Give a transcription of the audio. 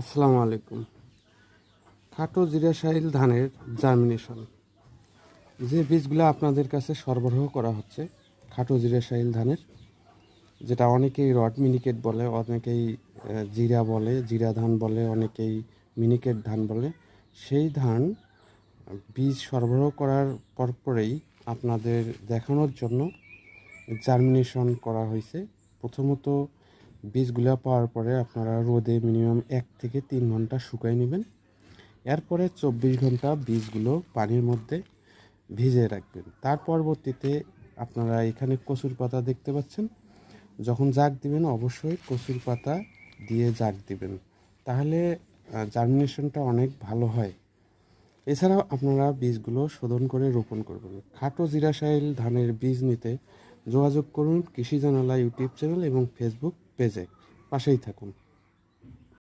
আসসালামু আলাইকুম। খাটো জিরাশাইল ধানের জার্মিনেশন, যে বীজগুলো আপনাদের কাছে সরবরাহ করা হচ্ছে খাটো জিরাশাইল ধানের, যেটা অনেকেই রড মিনিকেট বলে, অনেকেই জিরা বলে, জিরা ধান বলে, অনেকেই মিনিকেট ধান বলে। সেই ধান বীজ সরবরাহ করার পরপরেই আপনাদের দেখানোর জন্য জার্মিনেশন করা হয়েছে। প্রথমত বীজগুলো পাওয়ার পরে আপনারা রোদে মিনিমাম 1 থেকে 3 ঘন্টা শুকাই নেবেন। এরপরে 24 ঘন্টা বীজগুলো পানির মধ্যে ভিজিয়ে রাখবেন। তার পরবর্তীতে আপনারা এখানে কচুর পাতা দেখতে পাচ্ছেন। যখন জাগ দিবেন অবশ্যই কচুর পাতা দিয়ে জাগ দিবেন, তাহলে জার্মিনেশনটা অনেক ভালো হয়। এছাড়াও আপনারা বীজগুলো শোধন করে রোপণ করবেন। খাটো জিরাশাইল ধানের বীজ নিতে যোগাযোগ করুন কৃষি জানালা ইউটিউব চ্যানেল এবং ফেসবুক পেজে। পাশেই থাকুন।